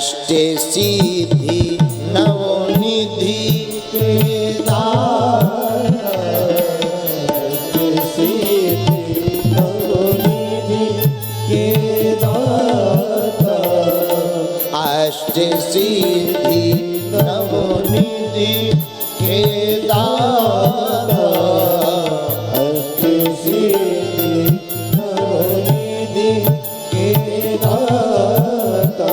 अष्ट सिद्धि नवनिधि के दाता, अष्ट सिद्धि नवनिधि के दाता, अष्ट सिद्धि नवनिधि के दाता, अष्ट सिद्धि नवनिधि के दाता।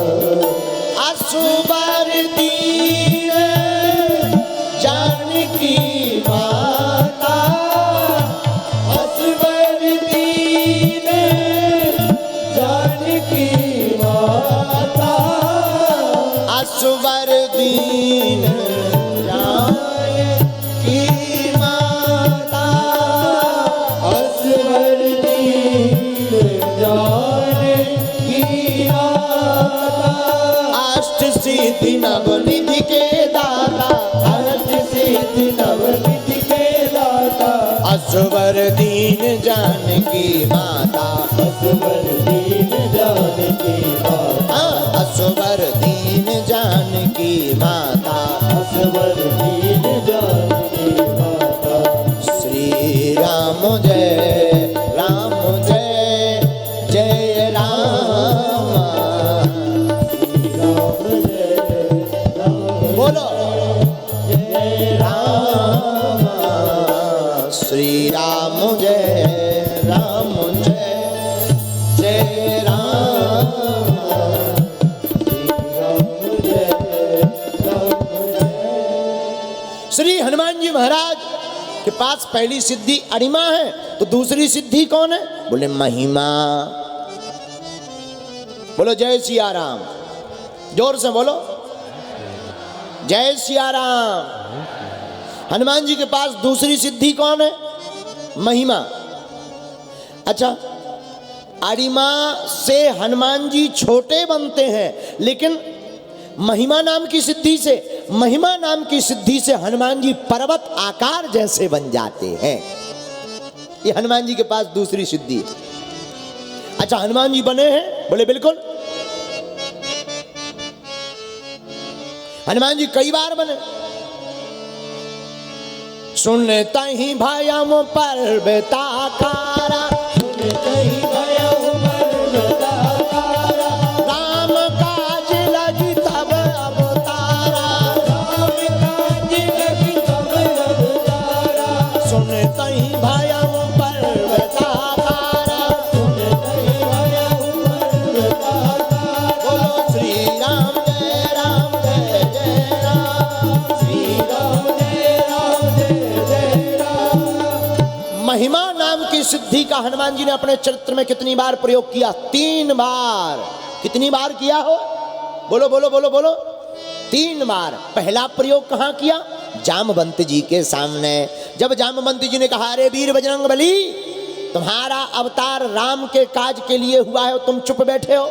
असुबर दीन जानकी माता, असुबर दीन जानकी माता, असुबर दीन जानकी माता, असुबर दीन जानकी माता। अष्ट सिद्धि नवनिधि के दाता, अष्ट सिद्धि नवनिधि के दाता, असुबर दीन जानकी माता, असुबर दीन जानकी माता, असुबर दीन जानकी माता, असुबर दीन जानकी माता। श्री राम जय राम जय जय राम, बोलो जय राम, श्री राम जय राम जय जय राम, श्री हनुमान जी महाराज के पास पहली सिद्धि अरिमा है, तो दूसरी सिद्धि कौन है? बोले महिमा। बोलो जय सिया राम, जोर से बोलो जय सिया राम। हनुमान जी के पास दूसरी सिद्धि कौन है? महिमा। अच्छा, अरिमा से हनुमान जी छोटे बनते हैं, लेकिन महिमा नाम की सिद्धि से, महिमा नाम की सिद्धि से हनुमान जी पर्वत आकार जैसे बन जाते हैं। ये हनुमान जी के पास दूसरी सिद्धि है। अच्छा, हनुमान जी बने हैं? बोले बिल्कुल। हनुमान जी कई बार बने। सुनता ही भयम पर्वताकारा, सुनता ही भयम पर्वताकारा, राम काज लगी तब अवतारा, राम काज लगी तब अवतारा, सुनता ही भयम पर्वताकारा, सुनता ही भयम पर्वताकारा। बोलो श्री राम जय राम जय जय राम, श्री राम जय राम जय जय राम। महिमा नाम की सिद्धि का हनुमान जी ने अपने चरित्र में कितनी बार प्रयोग किया? 3 बार। कितनी बार किया हो? बोलो बोलो बोलो बोलो। 3 बार। पहला प्रयोग कहाँ किया? जामवंत जी के सामने। जब जामवंत जी ने कहा, अरे वीर बजरंग बली, तुम्हारा अवतार राम के काज के लिए हुआ है, तुम चुप बैठे हो।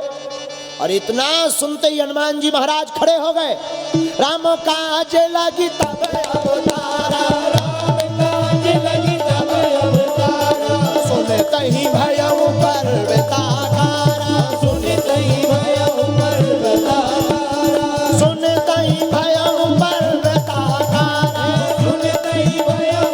और इतना सुनते ही हनुमान जी महाराज खड़े हो गए। राम काज लगी तब अवतारा, राम काज लगी तब अवतारा, सुनते ही भयउ पर्वताकारा, सुनते ही भयउ पर्वताकारा, सुनते ही भयउ पर्वताकारा, सुनते ही भयउ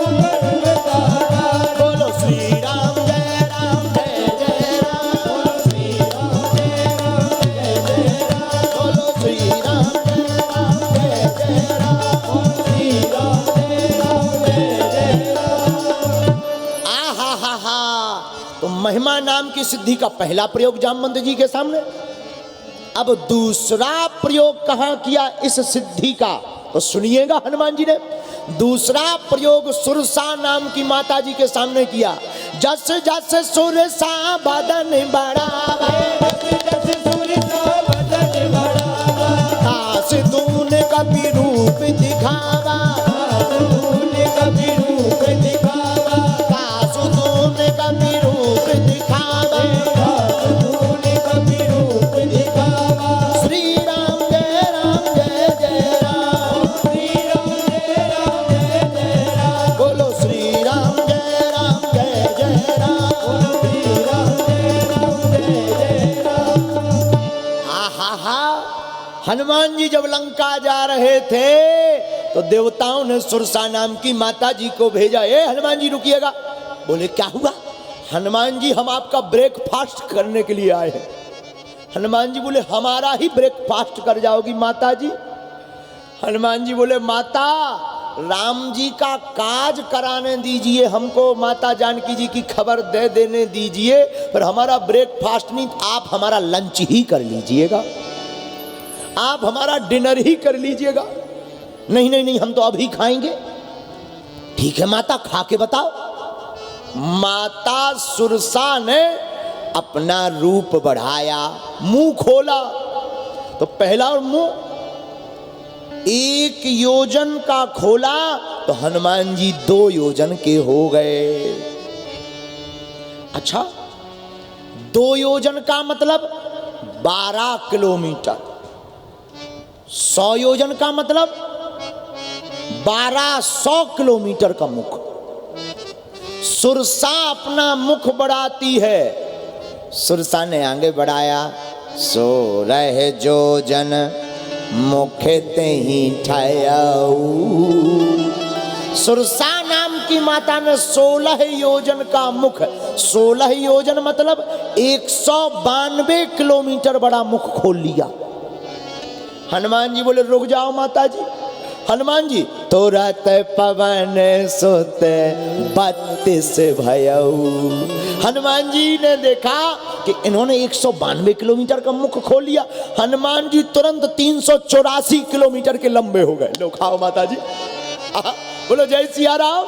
पर्वताकारा। बोलो श्री राम जय राम जय जय राम, बोलो श्री राम जय राम जय जय राम, बोलो श्री राम जय राम जय जय राम, बोलो श्री राम जय राम जय जय राम। आहा हा हा। तो महिमा नाम की सिद्धि का पहला प्रयोग जामवंत जी के सामने। अब दूसरा प्रयोग कहाँ किया इस सिद्धि का? तो सुनिएगा, हनुमान जी ने दूसरा प्रयोग सुरसा नाम की माता जी के सामने किया। जस जस सुरसा बदन बढ़ावे, जस जस सुरसा बदन बढ़ावा, दास दून कपि रूप दिखावा, दास दून कपि रूप दिखावा, दास दून कपि रूप दिखावा, दास दून कपि रूप दिखावा। श्री राम जय जय राम, श्री राम जय जय राम, बोलो श्री राम जय जय राम, बोलो श्री राम जय जय राम। आहा हा। हनुमान जी जब लंका जा रहे थे तो देवताओं ने सुरसा नाम की माता जी को भेजा, ए हनुमान जी रुकिएगा। बोले क्या हुआ? हनुमान जी हम आपका ब्रेकफास्ट करने के लिए आए हैं। हनुमान जी बोले हमारा ही ब्रेकफास्ट कर जाओगी माता जी? हनुमान जी बोले माता राम जी का काज कराने दीजिए हमको, माता जानकी जी की खबर दे देने दीजिए, पर हमारा ब्रेकफास्ट नहीं, आप हमारा लंच ही कर लीजिएगा, आप हमारा डिनर ही कर लीजिएगा। नहीं नहीं नहीं, हम तो अभी खाएंगे। ठीक है माता, खा के बताओ। माता सुरसा ने अपना रूप बढ़ाया, मुंह खोला तो पहला और मुंह 1 योजन का खोला तो हनुमान जी 2 योजन के हो गए। अच्छा, 2 योजन का मतलब 12 किलोमीटर, 100 योजन का मतलब 1200 किलोमीटर का मुख। सुरसा अपना मुख बढ़ाती है, सुरसा ने आगे बढ़ाया, 16 योजन मुख तेहि ठायाऊ। सुरसा नाम की माता ने 16 योजन का मुख, 16 योजन मतलब 192 किलोमीटर बड़ा मुख खोल लिया। हनुमान जी बोले रुक जाओ माता जी। हनुमान जी तुरत पवन सुत 32 भयऊ। हनुमान जी ने देखा कि इन्होंने 192 किलोमीटर का मुख खोल लिया। हनुमान जी तुरंत 384 किलोमीटर के लंबे हो गए। लो खाओ माता जी, बोलो जय सिया राम।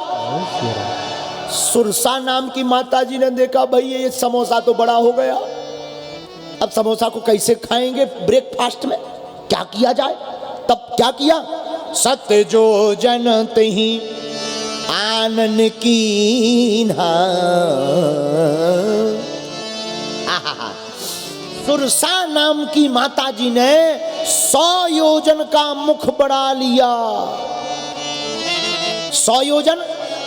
सुरसा नाम की माता जी ने देखा भाई ये समोसा तो बड़ा हो गया, अब समोसा को कैसे खाएंगे ब्रेकफास्ट में, क्या किया जाए? तब क्या किया? 7 योजन तेहि आनन कीन्हा। सुरसा नाम की माता जी ने 100 योजन का मुख बढ़ा लिया। 100 योजन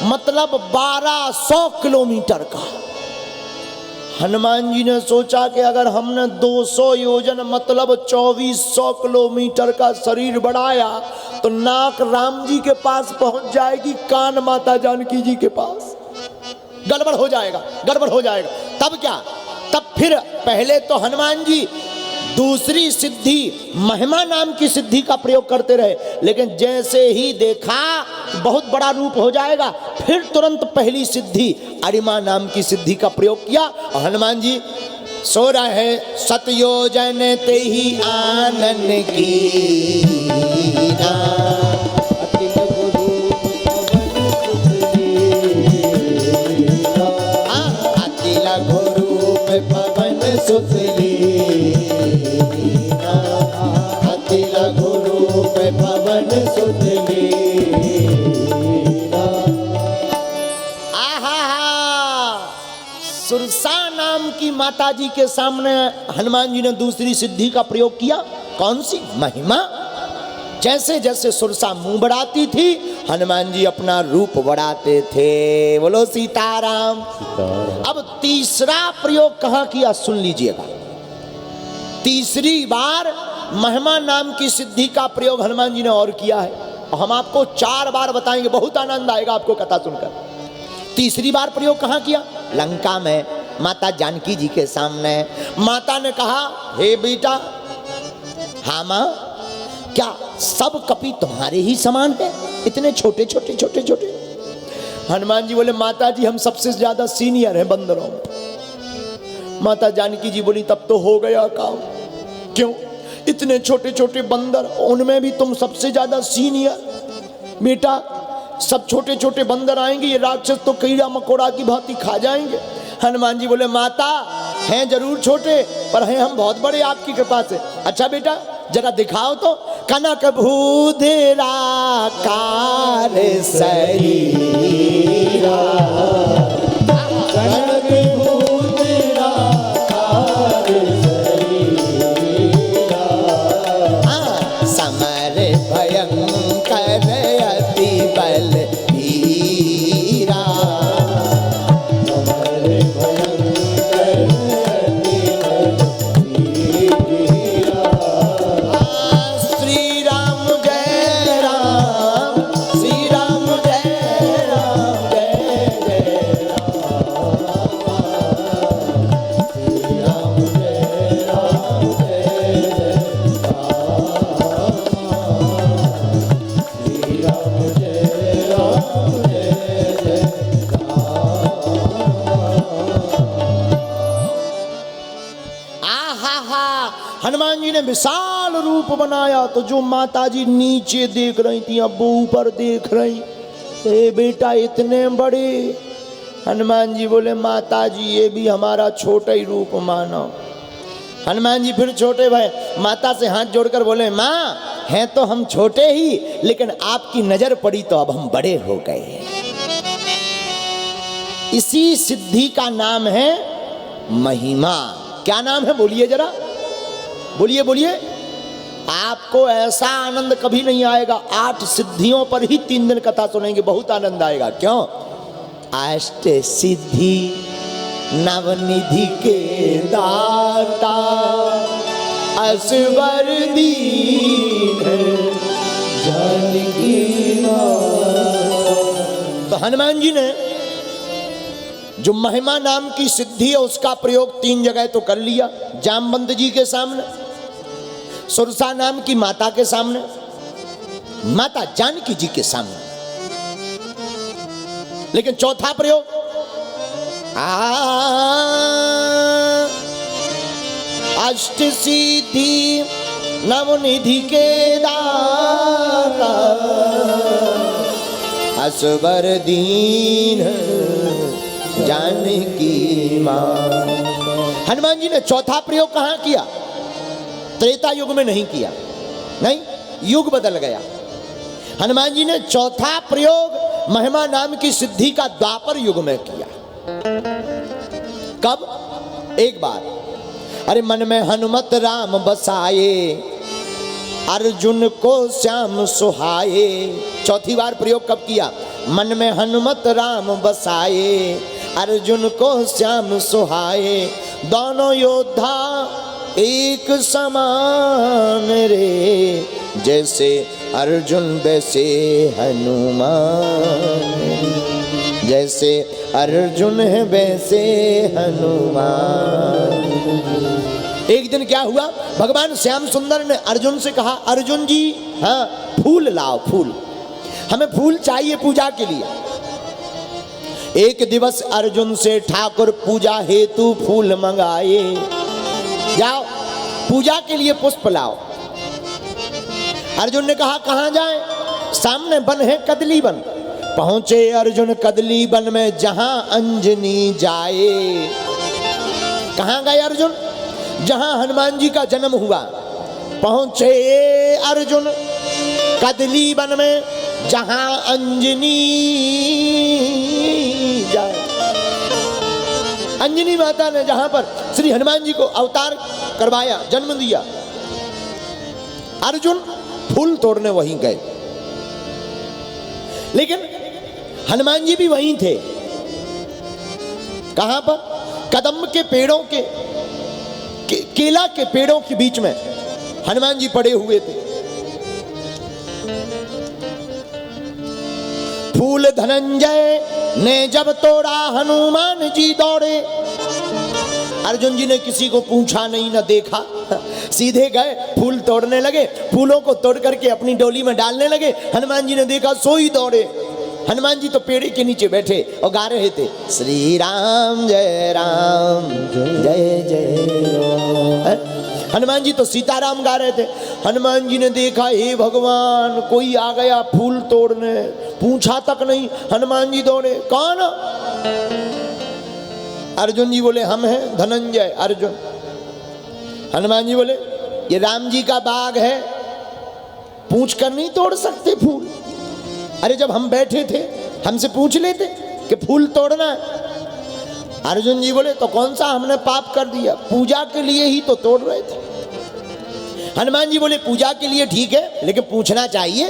मतलब 1200 किलोमीटर का। हनुमान जी ने सोचा कि अगर हमने 200 योजन मतलब 2400 किलोमीटर का शरीर बढ़ाया तो नाक राम जी के पास पहुंच जाएगी, कान माता जानकी जी के पास, गड़बड़ हो जाएगा, गड़बड़ हो जाएगा। तब क्या? तब फिर पहले तो हनुमान जी दूसरी सिद्धि महिमा नाम की सिद्धि का प्रयोग करते रहे, लेकिन जैसे ही देखा बहुत बड़ा रूप हो जाएगा, फिर तुरंत पहली सिद्धि अरिमा नाम की सिद्धि का प्रयोग किया। और हनुमान जी 16 योजन तेहि आनन कीन्हा। अति लघु रूप पवन सुत लीना, अति लघु रूप पवन सुत लीना। आहा, सुरसा नाम की माता जी के सामने हनुमान जी ने दूसरी सिद्धि का प्रयोग किया। कौन सी? महिमा। जैसे जैसे सुरसा मुंह बढ़ाती थी हनुमान जी अपना रूप बढ़ाते थे। बोलो सीताराम। अब तीसरा प्रयोग कहां किया सुन लीजिएगा। तीसरी बार महिमा नाम की सिद्धि का प्रयोग हनुमान जी ने और किया है। हम आपको 4 बार बताएंगे, बहुत आनंद आएगा आपको कथा सुनकर। तीसरी बार प्रयोग कहां किया? लंका में माता जानकी जी के सामने। माता ने कहा हे बेटा, हाँ मां, क्या सब कपि तुम्हारे ही समान है, इतने छोटे छोटे छोटे छोटे? हनुमान जी बोले माता जी हम सबसे ज्यादा सीनियर हैं बंदरों में। माता जानकी जी बोली तब तो हो गया काम। क्यों? इतने छोटे छोटे बंदर, उनमें भी तुम सबसे ज्यादा सीनियर। बेटा सब छोटे छोटे बंदर आएंगे, ये राक्षस तो कीड़ा मकोड़ा की भांति खा जाएंगे। हनुमान जी बोले माता हैं जरूर छोटे, पर हैं हम बहुत बड़े आपकी कृपा से। अच्छा बेटा जरा दिखाओ तो। कनक भूधरा कार शरीरा, कनक भूधरा कार शरीरा, समर भयंकर अति बल वीरा, समर भयंकर अति बल वीरा। हनुमान जी ने विशाल रूप बनाया तो जो माता जी नीचे देख रही थी अब वो ऊपर देख रही। ए बेटा इतने बड़े। हनुमान जी बोले माता जी ये भी हमारा छोटा ही रूप मानो। हनुमान जी फिर छोटे भाई माता से हाथ जोड़कर बोले माँ हैं तो हम छोटे ही, लेकिन आपकी नजर पड़ी तो अब हम बड़े हो गए। इसी सिद्धि का नाम है महिमा। क्या नाम है बोलिए जरा, बोलिए बोलिए। आपको ऐसा आनंद कभी नहीं आएगा। 8 सिद्धियों पर ही 3 दिन कथा सुनेंगे, बहुत आनंद आएगा। क्यों? अष्ट सिद्धि नवनिधि के दाता असवर दीन जानकी मां। तो हनुमान जी ने जो महिमा नाम की सिद्धि है उसका प्रयोग 3 जगह तो कर लिया। जामवंत जी के सामने, सुरसा नाम की माता के सामने, माता जानकी जी के सामने। लेकिन चौथा प्रयोग अष्ट सिद्धि नवनिधि के दाता असवर दीन जानकी मां। हनुमान जी ने चौथा प्रयोग कहां किया? त्रेता युग में नहीं किया, नहीं, युग बदल गया। हनुमान जी ने चौथा प्रयोग महिमा नाम की सिद्धि का द्वापर युग में किया। कब? एक बार, अरे मन में हनुमत राम बसाए अर्जुन को श्याम सुहाए। चौथी बार प्रयोग कब किया? मन में हनुमत राम बसाए अर्जुन को श्याम सुहाए। दोनों योद्धा एक समान रे, जैसे अर्जुन वैसे हनुमान, जैसे अर्जुन है वैसे हनुमान। एक दिन क्या हुआ, भगवान श्याम सुंदर ने अर्जुन से कहा, अर्जुन जी हाँ फूल लाओ, फूल, हमें फूल चाहिए पूजा के लिए। एक दिवस अर्जुन से ठाकुर पूजा हेतु फूल मंगाए, जाओ पूजा के लिए पुष्प लाओ। अर्जुन ने कहा कहां जाए? सामने वन है कदली वन। पहुंचे अर्जुन कदली वन में जहां अंजनी जाए। कहां गए अर्जुन? जहां हनुमान जी का जन्म हुआ। पहुंचे अर्जुन कदली वन में जहां अंजनी जाए। अंजनी माता ने जहां पर श्री हनुमान जी को अवतार करवाया, जन्म दिया, अर्जुन फूल तोड़ने वहीं गए। लेकिन हनुमान जी भी वहीं थे। कहां पर? कदम के पेड़ों के केला के पेड़ों के बीच में हनुमान जी पड़े हुए थे। फूल धनंजय ने जब तोड़ा हनुमान जी दौड़े। अर्जुन जी ने किसी को पूछा नहीं, न देखा, सीधे गए फूल तोड़ने लगे। फूलों को तोड़ करके अपनी डोली में डालने लगे। हनुमान जी ने देखा, सोई दौड़े। हनुमान जी तो पेड़ के नीचे बैठे और गा रहे थे, श्री राम जय जय राम। हनुमान जी तो सीताराम गा रहे थे। हनुमान जी ने देखा, हे भगवान कोई आ गया फूल तोड़ने, पूछा तक नहीं, हनुमान जी दौड़े। कौन? अर्जुन जी बोले हम हैं धनंजय अर्जुन। हनुमान जी बोले ये राम जी का बाग है, पूछ कर नहीं तोड़ सकते फूल। अरे जब हम बैठे थे हमसे पूछ लेते कि फूल तोड़ना है। अर्जुन जी बोले तो कौन सा हमने पाप कर दिया, पूजा के लिए ही तो तोड़ रहे थे। हनुमान जी बोले पूजा के लिए ठीक है, लेकिन पूछना चाहिए।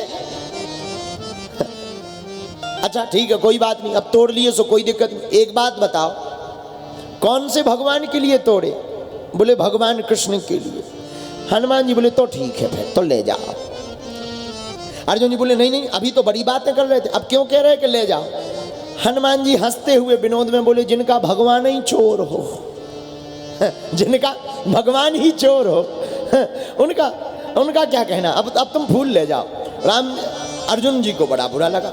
अच्छा ठीक है कोई बात नहीं, अब तोड़ लिए सो कोई दिक्कत नहीं। एक बात बताओ, कौन से भगवान के लिए तोड़े? बोले भगवान कृष्ण के लिए। हनुमान जी बोले तो ठीक है फिर तो ले जाओ। अर्जुन जी बोले नहीं नहीं अभी तो बड़ी बातें कर रहे थे, अब क्यों कह रहे कि ले जाओ? हनुमान जी हंसते हुए विनोद में बोले जिनका भगवान ही चोर हो, जिनका भगवान ही चोर हो, उनका क्या कहना। अब तुम फूल ले जाओ। अर्जुन जी को बड़ा बुरा लगा।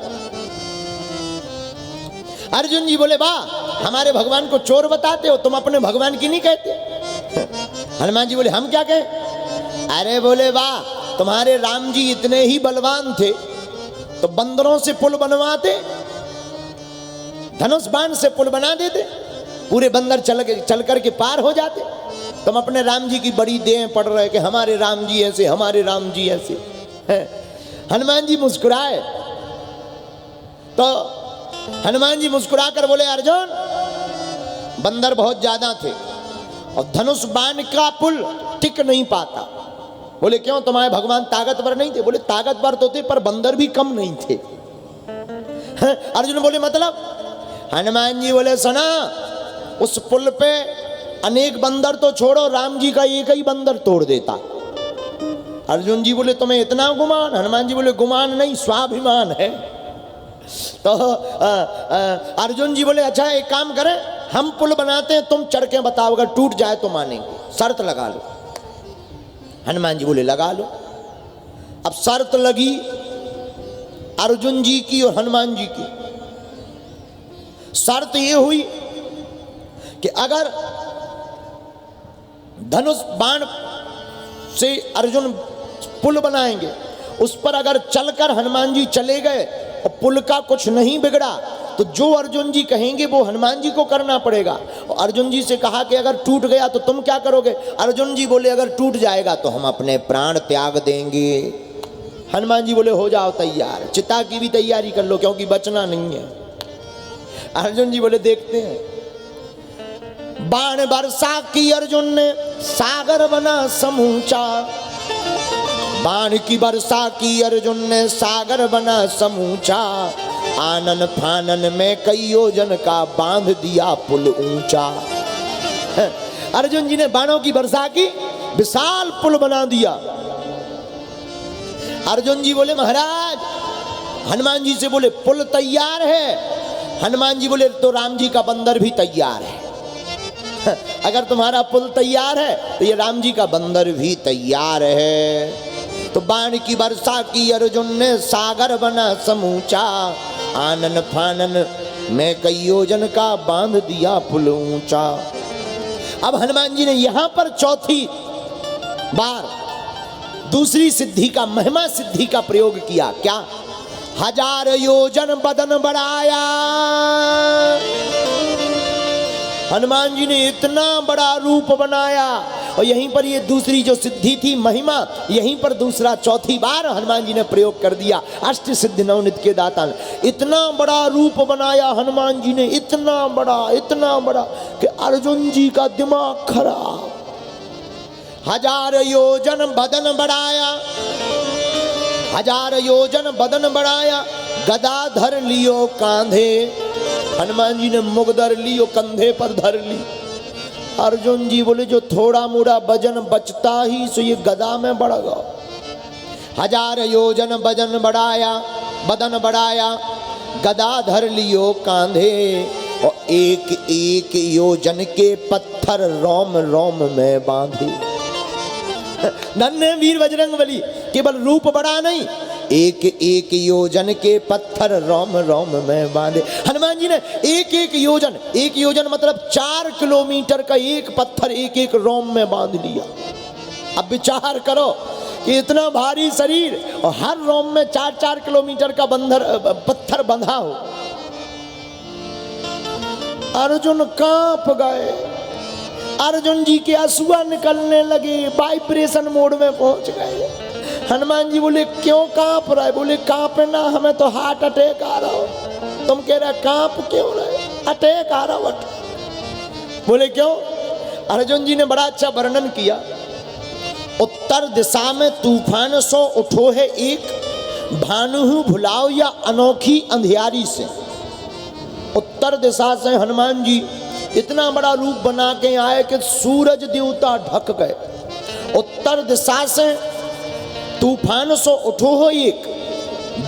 अर्जुन जी बोले वाह, हमारे भगवान को चोर बताते हो, तुम अपने भगवान की नहीं कहते। हनुमान जी बोले हम क्या कहें? अरे बोले वाह, तुम्हारे राम जी इतने ही बलवान थे तो बंदरों से पुल बनवाते, धनुष बाण से पुल बना देते, पूरे बंदर चल करके पार हो जाते। तुम अपने राम जी की बड़ी देह पड़ रहे कि हमारे राम जी ऐसे, हमारे राम जी ऐसे। हनुमान जी मुस्कुराए तो हनुमान जी मुस्कुरा कर बोले अर्जुन, बंदर बहुत ज्यादा थे और धनुष बाण का पुल टिक नहीं पाता। बोले क्यों, तुम्हारे भगवान ताकतवर नहीं थे? बोले ताकतवर तो थे पर बंदर भी कम नहीं थे। अर्जुन बोले मतलब? हनुमान जी बोले सुना, उस पुल पे अनेक बंदर तो छोड़ो, राम जी का एक ही बंदर तोड़ देता। अर्जुन जी बोले तुम्हें इतना गुमान? हनुमान जी बोले गुमान नहीं, स्वाभिमान है। तो अर्जुन जी बोले अच्छा एक काम करें, हम पुल बनाते हैं, तुम चढ़ के बताओ, अगर टूट जाए तो मानेंगे, शर्त लगा लो। हनुमान जी बोले लगा लो। अब शर्त लगी अर्जुन जी की और हनुमान जी की। शर्त ये हुई कि अगर धनुष बाण से अर्जुन पुल बनाएंगे, उस पर अगर चलकर हनुमान जी चले गए और पुल का कुछ नहीं बिगड़ा तो जो अर्जुन जी कहेंगे वो हनुमान जी को करना पड़ेगा। और अर्जुन जी से कहा कि अगर टूट गया तो तुम क्या करोगे? अर्जुन जी बोले अगर टूट जाएगा तो हम अपने प्राण त्याग देंगे। हनुमान जी बोले हो जाओ तैयार, चिता की भी तैयारी कर लो क्योंकि बचना नहीं है। अर्जुन जी बोले देखते हैं। बाण वर्षा की अर्जुन ने, सागर बना समूचा। बाण की वर्षा की अर्जुन ने, सागर बना समूचा। आनन फानन में कई योजन का बांध दिया पुल ऊंचा। अर्जुन जी ने बाणों की वर्षा की, विशाल पुल बना दिया। अर्जुन जी बोले महाराज, हनुमान जी से बोले पुल तैयार है। हनुमान जी बोले तो राम जी का बंदर भी तैयार है। अगर तुम्हारा पुल तैयार है तो ये राम जी का बंदर भी तैयार है। तो बाण की वर्षा की अर्जुन ने, सागर बना समूचा। आनन फानन में कई योजन का बांध दिया पुल ऊंचा। अब हनुमान जी ने यहां पर चौथी बार दूसरी सिद्धि का, महिमा सिद्धि का प्रयोग किया। क्या? 1000 योजन बदन बढ़ाया। हनुमान जी ने इतना बड़ा रूप बनाया। और यहीं पर ये दूसरी जो सिद्धि थी, महिमा, यहीं पर दूसरा चौथी बार हनुमान जी ने प्रयोग कर दिया। अष्ट सिद्धि नवनिध के दाता ने इतना बड़ा रूप बनाया। हनुमान जी ने इतना बड़ा कि अर्जुन जी का दिमाग खराब। 1000 योजन बदन बढ़ाया। 1000 योजन बदन बढ़ाया। गदा धर लियो कांधे। हनुमान जी ने मुग धर लियो, कंधे पर धर ली। अर्जुन जी बोले जो थोड़ा मोड़ा वजन बचता ही सो ये गदा में बढ़ गया। 1000 योजन बदन बढ़ाया। गदा धर लियो कांधे। और एक एक योजन के पत्थर रोम रोम में बांधे। नन्हे वीर बजरंगबली केवल रूप बढ़ा नहीं, एक एक योजन के पत्थर रोम रोम में बांधे। हनुमान जी ने एक योजन मतलब 4 किलोमीटर का एक पत्थर एक एक रोम में बांध लिया। अब विचार करो कि इतना भारी शरीर और हर रोम में 4-4 किलोमीटर का पत्थर बंधा हो। अर्जुन कांप गए। अर्जुन जी के आंसुआ निकलने लगे, वाइब्रेशन मोड में पहुंच गए। हनुमान जी बोले क्यों कांप रहा है? बोले कांपे ना, हमें तो हार्ट अटैक आ रहा हो। तुम कह रहे कांप क्यों रहे? अटैक आ रहा हो। बोले क्यों? अर्जुन जी ने बड़ा अच्छा वर्णन किया। उत्तर दिशा में तूफान सो उठो है एक, भानु भुलाओ या अनोखी अंधियारी से। उत्तर दिशा से हनुमान जी इतना बड़ा रूप बना के आए कि सूरज देवता ढक गए। उत्तर दिशा से तूफान सो उठो हो एक,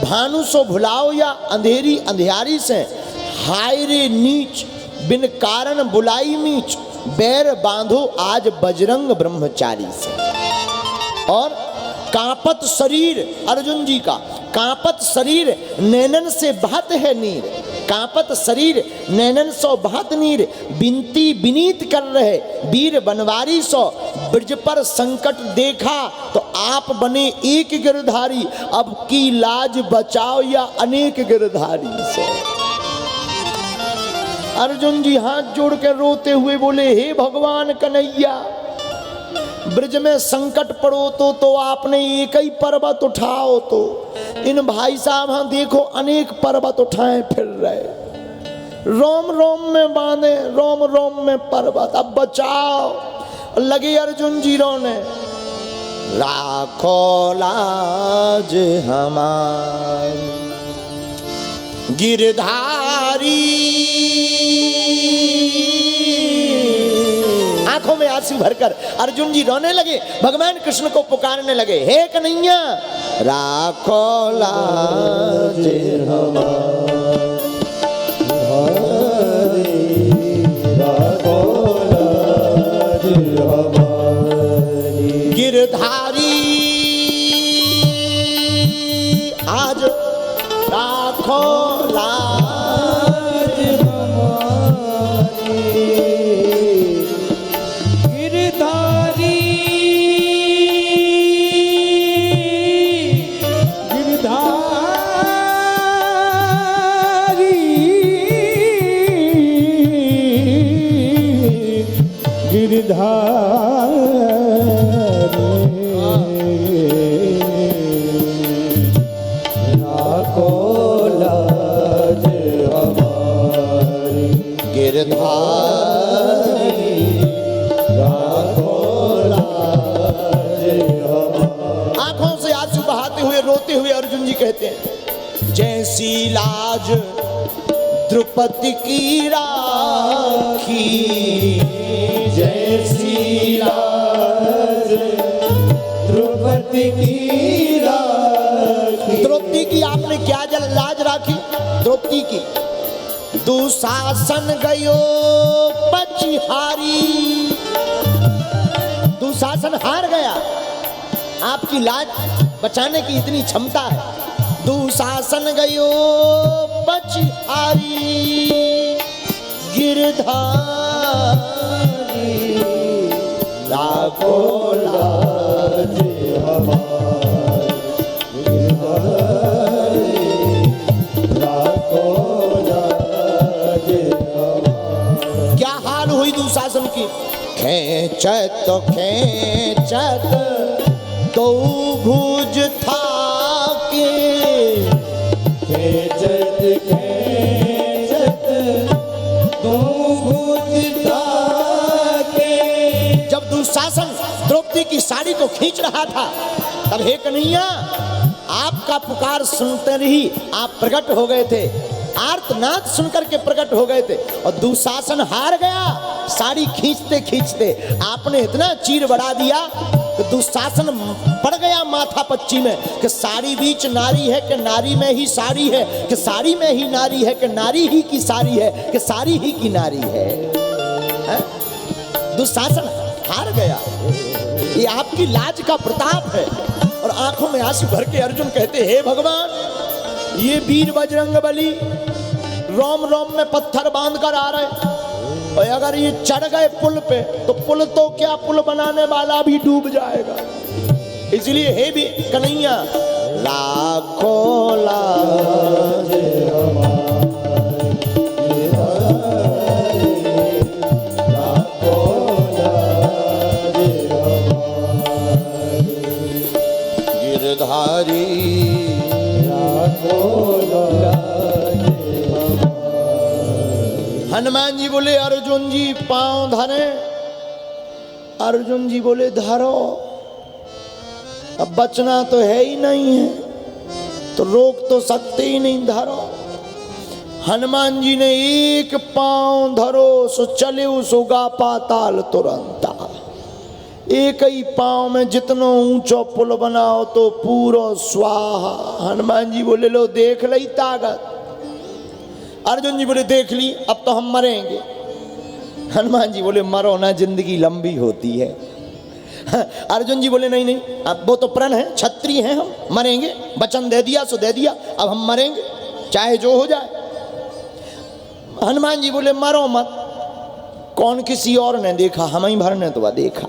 भानु सो भुलाओ या अंधेरी अंधियारी से। हाय रे नीच बिन कारण बुलाई मीच, बैर बांधो आज बजरंग ब्रह्मचारी से। और कांपत शरीर, अर्जुन जी का कांपत शरीर, नैनन से बहत है नीर। कांपत शरीर नैनन सो बहत नीर, बिनती विनीत कर रहे वीर बनवारी सो, ब्रज पर संकट देखा तो आप बने एक गिरधारी, अब की लाज बचाओ या अनेक गिरधारी सो। अर्जुन जी हाथ जोड़ कर रोते हुए बोले, हे भगवान कन्हैया, ब्रज में संकट पड़ो तो आपने एक ही पर्वत उठाओ, तो इन भाई साहब हाँ देखो अनेक पर्वत उठाए फिर रहे, रोम रोम में बांधे रोम रोम में पर्वत, अब बचाओ। लगे अर्जुन जी रोने, राखो लाज हमारी गिरधारी, आंखों में आंसू भरकर अर्जुन जी रोने लगे, भगवान कृष्ण को पुकारने लगे, हे कन्हैया राखो लाज हमारी, राखो लाज हमारी गिरधारी, आज राखो लाज हमारी गिरधारी, गिरधारी गिरधारी, राखो लाज हमारी गिरधारी, राखो लाज हमारी। आंखों से आंसू बहाते हुए रोते हुए अर्जुन जी कहते हैं, जैसी लाज द्रौपदी की राखी, जैसी लाज द्रौपदी की राखी, द्रौपदी की आपने क्या लाज राखी, द्रौपदी की दुशासन गयो पचिहारी, दुशासन हार गया, आपकी लाज बचाने की इतनी क्षमता है, दुशासन गयो पचिहारी गिरधारी, राखो लाज हमारी गिरधारी, राखो लाज हमारी। क्या हाल हुई दुशासन की, खेचत तो खेचत दो भुज था के, खेचत खेचत दो भुज था के, जब दुशासन द्रौपदी की साड़ी को खींच रहा था तब हे कन्हैया आपका पुकार सुनते ही आप प्रकट हो गए थे, आर्तनाद सुनकर के प्रकट हो गए थे, और दुशासन हार गया, साड़ी खींचते खींचते आपने इतना चीर बढ़ा दिया कि दुशासन पड़ गया माथा पच्ची में, कि साड़ी बीच नारी है कि नारी में ही साड़ी है, कि साड़ी में ही नारी है कि नारी ही की साड़ी है, कि साड़ी ही की नारी है, दुशासन हार गया। ये आपकी लाज का प्रताप है। और आंखों में आंसू भर के अर्जुन कहते, हे भगवान, ये वीर बजरंगबली रोम रोम में पत्थर बांध कर आ रहे, और अगर ये चढ़ गए पुल पे तो पुल तो क्या, पुल बनाने वाला भी डूब जाएगा, इसलिए हे भी कन्हैया लाखो लाज हमारी, लाखो लाज हमारी गिरधारी, लाखो लाज हमारी। हनुमान जी बोले अर्जुन जी पांव धरे, अर्जुन जी बोले धरो, अब बचना तो है ही नहीं है, तो रोक तो सकते ही नहीं, धरो। हनुमान जी ने एक पांव धरो सो चले सुगा पाताल तुरंता, एक ही पांव में जितनो ऊंचो पुल बनाओ तो पूरा स्वाहा। हनुमान जी बोले लो देख ली ताकत, अर्जुन जी बोले देख ली, अब तो हम मरेंगे। हनुमान जी बोले मरो ना, जिंदगी लंबी होती है। अर्जुन जी बोले नहीं नहीं, अब वो तो प्रण है, क्षत्रिय हैं हम, मरेंगे, वचन दे दिया सो दे दिया, अब हम मरेंगे चाहे जो हो जाए। हनुमान जी बोले मरो मत, कौन किसी और ने देखा, हम ही भर ने तो देखा।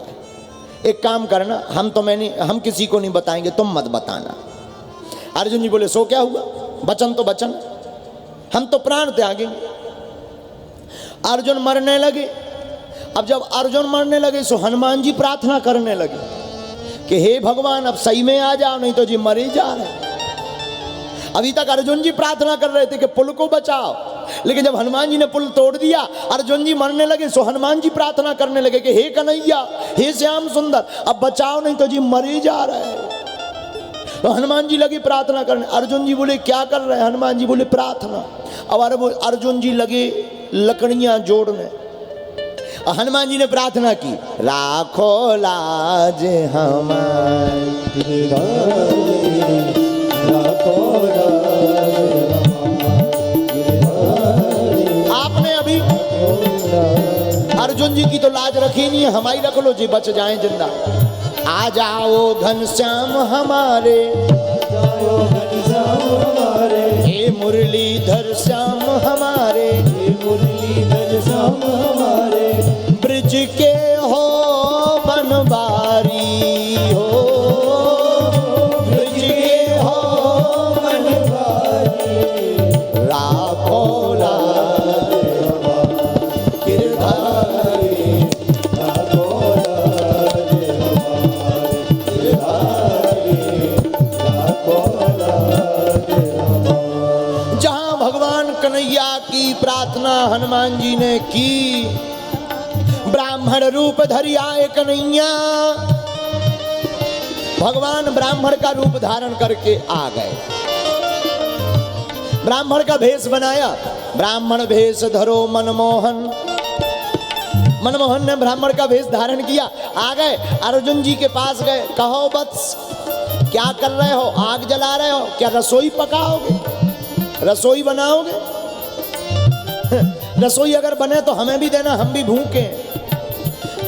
एक काम करना, हम किसी को नहीं बताएंगे, तुम मत बताना। अर्जुन जी बोले सो क्या हुआ, वचन तो वचन, हम तो प्राण त्यागेंगे। अर्जुन मरने लगे। अब जब अर्जुन मरने लगे सो हनुमान जी प्रार्थना करने लगे कि हे भगवान अब सही में आ जाओ, नहीं तो जी मरे जा रहे। अभी तक अर्जुन जी प्रार्थना कर रहे थे कि पुल को बचाओ, लेकिन जब हनुमान जी ने पुल तोड़ दिया, अर्जुन जी मरने लगे सो हनुमान जी प्रार्थना करने लगे कि हे कन्हैया, हे श्याम सुंदर, अब बचाओ नहीं तो जी मरे जा रहे हैं। तो हनुमान जी लगे प्रार्थना करने। अर्जुन जी बोले क्या कर रहे हैं, हनुमान जी बोले प्रार्थना। अब अर्जुन जी लगे लकड़ियां जोड़ने, हनुमान जी ने प्रार्थना की, राखो लाज हमारी, आपने अभी अर्जुन जी की तो लाज रखी नहीं है, हमारी रख लो जी, बच जाएं जिंदा। आ जाओ घनश्याम हमारे, हे मुरलीधर श्याम हमारे, ब्रज के हो बनवारी हो, ब्रज के हो बनवारी, राखो लाज गिरधारी, राखो लाज गिरधारी, राखो लाज। जहां भगवान कन्हैया की प्रार्थना हनुमान जी ने की, ब्राह्मण रूप धरि आए कन्हैया, भगवान ब्राह्मण का रूप धारण करके आ गए। ब्राह्मण का भेष बनाया, ब्राह्मण भेष धरो मनमोहन, मनमोहन ने ब्राह्मण का भेष धारण किया, आ गए अर्जुन जी के पास गए। कहो वत्स क्या कर रहे हो, आग जला रहे हो क्या, रसोई पकाओगे, रसोई बनाओगे? रसोई अगर बने तो हमें भी देना, हम भी भूखे।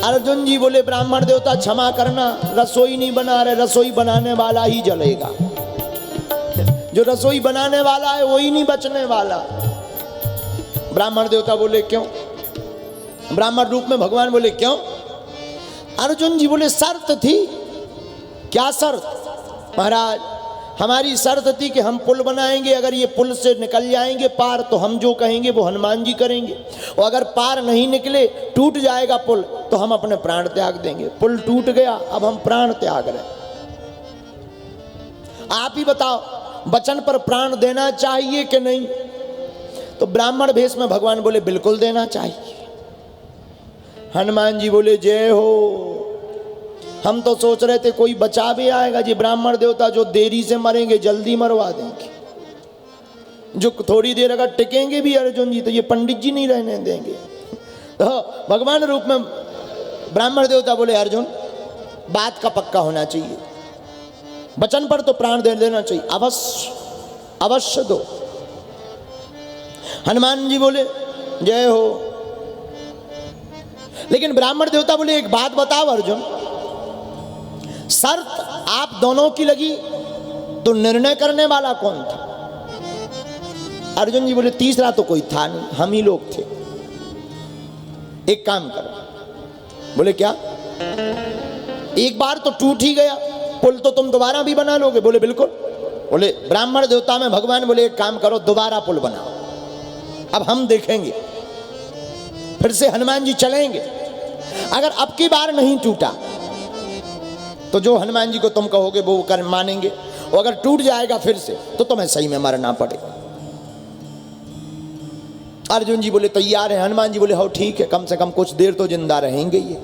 अर्जुन जी बोले ब्राह्मण देवता क्षमा करना, रसोई नहीं बना रहे, रसोई बनाने वाला ही जलेगा, जो रसोई बनाने वाला है वही नहीं बचने वाला। ब्राह्मण देवता बोले क्यों, ब्राह्मण रूप में भगवान बोले क्यों? अर्जुन जी बोले शर्त थी। क्या शर्त? महाराज हमारी शर्त थी कि हम पुल बनाएंगे, अगर ये पुल से निकल जाएंगे पार तो हम जो कहेंगे वो हनुमान जी करेंगे, और अगर पार नहीं निकले, टूट जाएगा पुल, तो हम अपने प्राण त्याग देंगे। पुल टूट गया, अब हम प्राण त्याग रहे। आप ही बताओ वचन पर प्राण देना चाहिए कि नहीं? तो ब्राह्मण भेष में भगवान बोले बिल्कुल देना चाहिए। हनुमान जी बोले जय हो, हम तो सोच रहे थे कोई बचा भी आएगा जी, ब्राह्मण देवता जो देरी से मरेंगे जल्दी मरवा देंगे, जो थोड़ी देर अगर टिकेंगे भी अर्जुन जी तो ये पंडित जी नहीं रहने देंगे। तो भगवान रूप में ब्राह्मण देवता बोले अर्जुन बात का पक्का होना चाहिए, वचन पर तो प्राण दे देना चाहिए, अवश्य अवश्य दो। हनुमान जी बोले जय हो। लेकिन ब्राह्मण देवता बोले एक बात बताओ अर्जुन, शर्त आप दोनों की लगी तो निर्णय करने वाला कौन था? अर्जुन जी बोले तीसरा तो कोई था नहीं, हम ही लोग थे। एक काम करो। बोले क्या? एक बार तो टूट ही गया पुल, तो तुम दोबारा भी बना लोगे? बोले बिल्कुल। बोले ब्राह्मण देवता में भगवान बोले एक काम करो, दोबारा पुल बनाओ, अब हम देखेंगे। फिर से हनुमान जी चलेंगे, अगर अब की बार नहीं टूटा तो जो हनुमान जी को तुम कहोगे वो कर मानेंगे, और अगर टूट जाएगा फिर से तो तुम्हें सही में मरना पड़ेगा। अर्जुन जी बोले तैयार है। हनुमान जी बोले हो ठीक है, कम से कम कुछ देर तो जिंदा रहेंगे ये।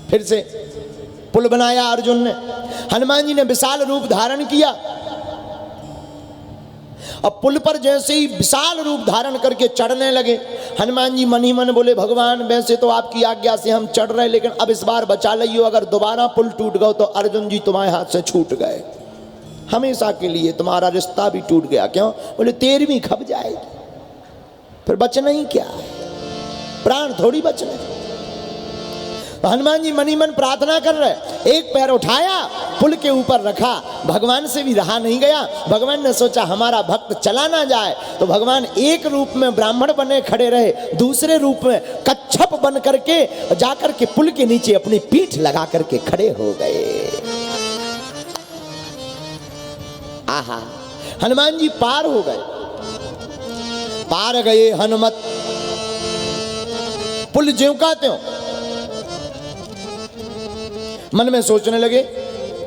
फिर से पुल बनाया अर्जुन ने, हनुमान जी ने विशाल रूप धारण किया। अब पुल पर जैसे ही विशाल रूप धारण करके चढ़ने लगे, हनुमान जी मन ही मन बोले भगवान वैसे तो आपकी आज्ञा से हम चढ़ रहे, लेकिन अब इस बार बचा लियो, अगर दोबारा पुल टूट गया तो अर्जुन जी तुम्हारे हाथ से छूट गए, हमेशा के लिए तुम्हारा रिश्ता भी टूट गया। क्यों? बोले 13वीं खप जाएगी, फिर बचना ही क्या है, प्राण थोड़ी बचने। तो हनुमान जी मनी मन प्रार्थना कर रहे, एक पैर उठाया, पुल के ऊपर रखा, भगवान से भी रहा नहीं गया। भगवान ने सोचा हमारा भक्त चला ना जाए, तो भगवान एक रूप में ब्राह्मण बने खड़े रहे, दूसरे रूप में कच्छप बन करके जाकर के पुल के नीचे अपनी पीठ लगा करके खड़े हो गए। आहा, हनुमान जी पार हो गए। पार गए हनुमत, पुल ज्यों का त्यों। मन में सोचने लगे,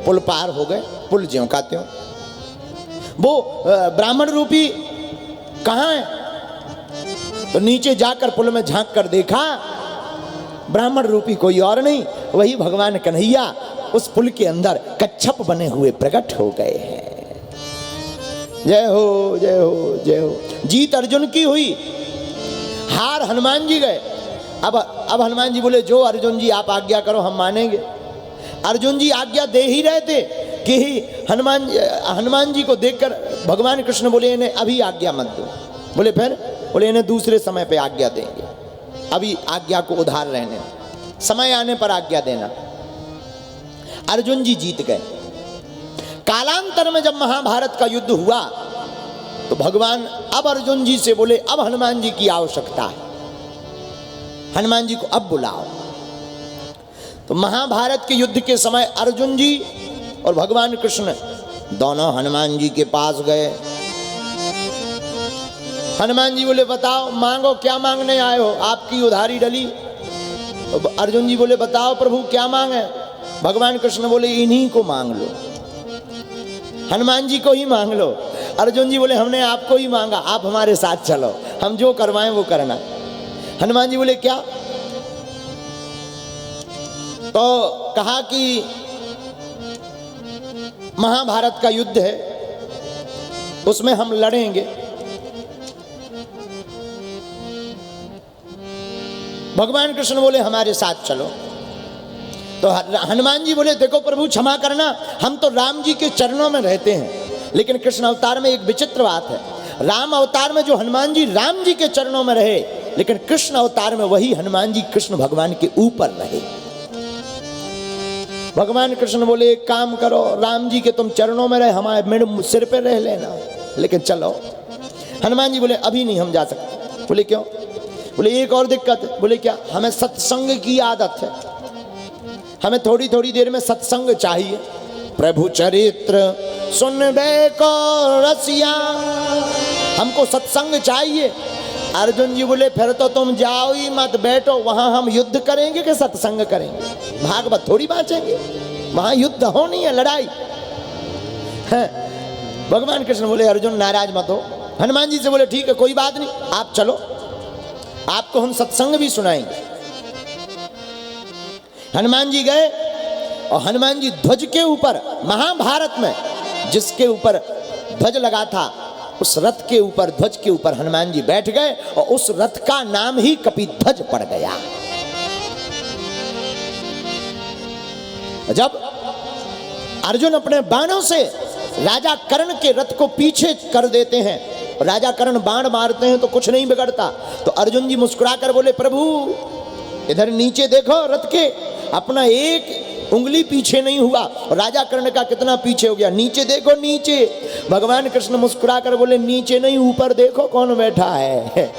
पुल पार हो गए, पुल ज्यों का त्यों। वो ब्राह्मण रूपी कहाँ है? तो नीचे जाकर पुल में झांक कर देखा, ब्राह्मण रूपी कोई और नहीं, वही भगवान कन्हैया उस पुल के अंदर कच्छप बने हुए प्रकट हो गए हैं। जय हो, जय हो, जय हो। जीत अर्जुन की हुई, हार हनुमान जी गए। अब हनुमान जी बोले, जो अर्जुन जी आप आज्ञा करो हम मानेंगे। अर्जुन जी आज्ञा दे ही रहे थे कि हनुमान जी को देखकर भगवान कृष्ण बोले, इन्हें अभी आज्ञा मत दो। बोले फिर? बोले इन्हें दूसरे समय पे आज्ञा देंगे, अभी आज्ञा को उधार रहने, समय आने पर आज्ञा देना। अर्जुन जी जीत गए। कालांतर में जब महाभारत का युद्ध हुआ तो भगवान अब अर्जुन जी से बोले, अब हनुमान जी की आवश्यकता है, हनुमान जी को अब बुलाओ। तो महाभारत के युद्ध के समय अर्जुन जी और भगवान कृष्ण दोनों हनुमान जी के पास गए। हनुमान जी बोले, बताओ मांगो, क्या मांगने आए हो? आपकी उधारी डली। अर्जुन जी बोले, बताओ प्रभु क्या मांगे? भगवान कृष्ण बोले, इन्हीं को मांग लो, हनुमान जी को ही मांग लो। अर्जुन जी बोले, हमने आपको ही मांगा, आप हमारे साथ चलो, हम जो करवाएं वो करना। हनुमान जी बोले, क्या? तो कहा कि महाभारत का युद्ध है, उसमें हम लड़ेंगे। भगवान कृष्ण बोले, हमारे साथ चलो। तो हनुमान जी बोले, देखो प्रभु क्षमा करना, हम तो राम जी के चरणों में रहते हैं, लेकिन कृष्ण अवतार में एक विचित्र बात है। राम अवतार में जो हनुमान जी राम जी के चरणों में रहे, लेकिन कृष्ण अवतार में वही हनुमान जी कृष्ण भगवान के ऊपर रहे। भगवान कृष्ण बोले, एक काम करो, राम जी के तुम चरणों में रहे, हमारे मेरे सिर पे रह लेना, लेकिन चलो। हनुमान जी बोले, अभी नहीं हम जा सकते। बोले क्यों? बोले एक और दिक्कत है। बोले क्या? हमें सत्संग की आदत है, हमें थोड़ी थोड़ी देर में सत्संग चाहिए। प्रभु चरित्र सुनबे को रसिया, हमको सत्संग चाहिए। अर्जुन जी बोले, फिर तो तुम जाओ ही मत, बैठो, वहां हम युद्ध करेंगे कि सत्संग करेंगे? भागवत थोड़ी बांचेंगे, वहां युद्ध होनी है, लड़ाई है। भगवान कृष्ण बोले, अर्जुन नाराज मत हो। हनुमान जी से बोले, ठीक है कोई बात नहीं, आप चलो, आपको हम सत्संग भी सुनाएंगे। हनुमान जी गए और हनुमान जी ध्वज के ऊपर, महाभारत में जिसके ऊपर ध्वज लगा था उस रथ के ऊपर, ध्वज के ऊपर हनुमान जी बैठ गए और उस रथ का नाम ही कपिध्वज पड़ गया। जब अर्जुन अपने बाणों से राजा कर्ण के रथ को पीछे कर देते हैं, राजा कर्ण बाण मारते हैं तो कुछ नहीं बिगड़ता, तो अर्जुन जी मुस्कुराकर बोले, प्रभु इधर नीचे देखो रथ के, अपना एक उंगली पीछे नहीं हुआ, और राजा कर्ण का कितना पीछे हो गया, नीचे देखो नीचे। भगवान कृष्ण मुस्कुराकर बोले, नीचे नहीं ऊपर देखो कौन बैठा है,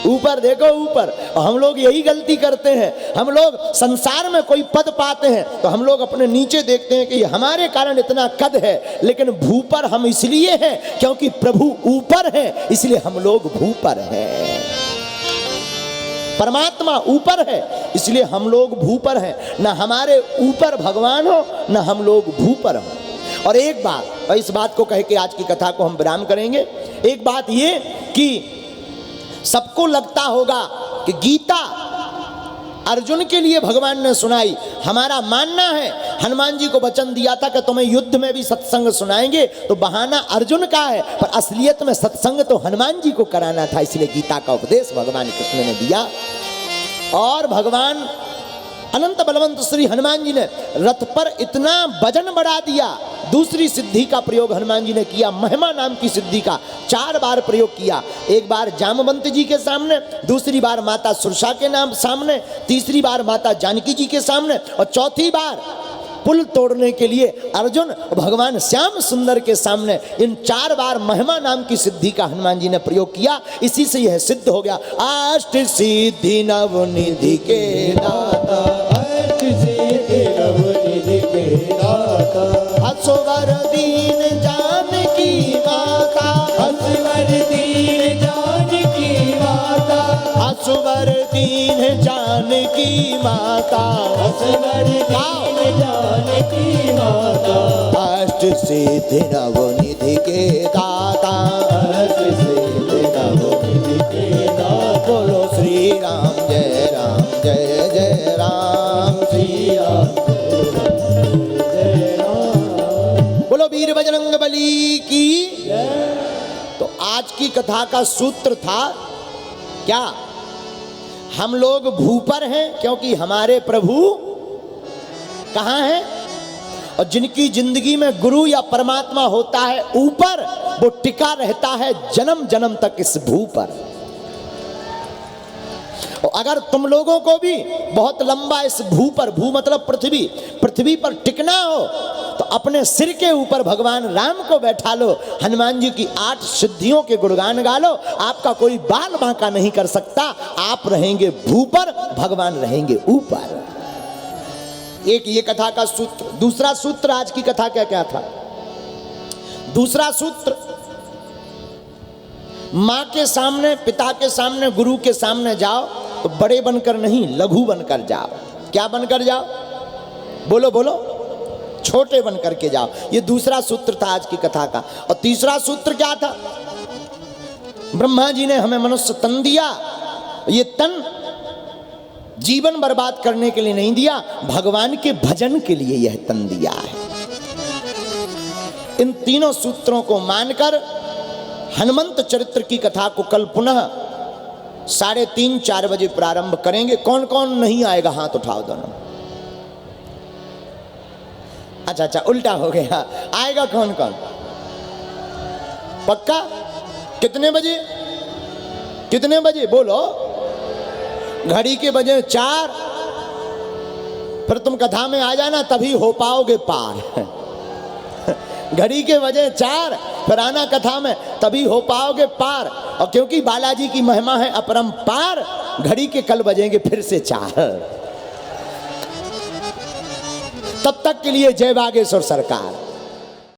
ऊपर देखो ऊपर। और हम लोग यही गलती करते हैं, हम लोग संसार में कोई पद पाते हैं तो हम लोग अपने नीचे देखते हैं कि हमारे कारण इतना कद है, लेकिन भूपर हम इसलिए हैं क्योंकि प्रभु ऊपर है, इसलिए हम लोग भूपर हैं। परमात्मा ऊपर है इसलिए हम लोग भूपर हैं, ना हमारे ऊपर भगवान हो ना हम लोग भूपर हो। और एक बात, और इस बात को कह के आज की कथा को हम विराम करेंगे। एक बात ये कि सबको लगता होगा कि गीता अर्जुन के लिए भगवान ने सुनाई। हमारा मानना है हनुमान जी को वचन दिया था कि तुम्हें युद्ध में भी सत्संग सुनाएंगे, तो बहाना अर्जुन का है, पर असलियत में सत्संग तो हनुमान जी को कराना था, इसलिए गीता का उपदेश भगवान कृष्ण ने दिया। और भगवान अनंत बलवंत श्री हनुमान जी ने रथ पर इतना वजन बढ़ा दिया, दूसरी सिद्धि का प्रयोग हनुमान जी ने किया, महिमा नाम की सिद्धि का 4 बार प्रयोग किया। एक बार जामवंत जी के सामने, दूसरी बार माता सुरसा के नाम सामने, तीसरी बार माता जानकी जी के सामने और चौथी बार पुल तोड़ने के लिए अर्जुन भगवान श्याम सुंदर के सामने। इन 4 बार महिमा नाम की सिद्धि का हनुमान जी ने प्रयोग किया। इसी से यह सिद्ध हो गया अष्ट सिद्धि नवनिधि के दाता, अष्ट सिद्धि नवनिधि के दाता, असवर दीन जानकी माता, असवर दीन जानकी माता, असवर दीन जानकी माता, असवर दीन जानकी माता, अष्ट सिद्धि नवनिधि के दाता, अष्ट सिद्धि नवनिधि के दाता। बोलो श्री राम जय राम जय जय राम, श्री राम जय राम, बोलो वीर बजरंग बली की। तो आज की कथा का सूत्र था क्या? हम लोग भूपर हैं क्योंकि हमारे प्रभु कहाँ हैं, और जिनकी जिंदगी में गुरु या परमात्मा होता है ऊपर, वो टिका रहता है जन्म जन्म तक इस भू पर। और अगर तुम लोगों को भी बहुत लंबा इस भू पर, भू मतलब पृथ्वी पर टिकना हो तो अपने सिर के ऊपर भगवान राम को बैठा लो, हनुमान जी की 8 सिद्धियों के गुणगान गा लो, आपका कोई बाल बांका नहीं कर सकता। आप रहेंगे भू पर, भगवान रहेंगे ऊपर। एक ये कथा का सूत्र। दूसरा सूत्र आज की कथा क्या क्या था? दूसरा सूत्र, मां के सामने, पिता के सामने, गुरु के सामने जाओ तो बड़े बनकर नहीं, लघु बनकर जाओ। क्या बनकर जाओ? बोलो बोलो, छोटे बनकर के जाओ। ये दूसरा सूत्र था आज की कथा का। और तीसरा सूत्र क्या था? ब्रह्मा जी ने हमें मनुष्य तन दिया, ये तन जीवन बर्बाद करने के लिए नहीं दिया, भगवान के भजन के लिए यह तन दिया है। इन तीनों सूत्रों को मानकर हनुमंत चरित्र की कथा को कल पुनः 3:30-4 बजे प्रारंभ करेंगे। कौन कौन नहीं आएगा हाथ उठाओ दोनों। अच्छा, उल्टा हो गया। आएगा कौन कौन? पक्का? कितने बजे? कितने बजे बोलो? घड़ी के बजे 4, फिर तुम कथा में आ जाना, तभी हो पाओगे पार। घड़ी के बजे 4, फिर आना कथा में, तभी हो पाओगे पार। और क्योंकि बालाजी की महिमा है अपरंपार, घड़ी के कल बजेंगे फिर से 4। तब तक के लिए जय बागेश्वर सरकार।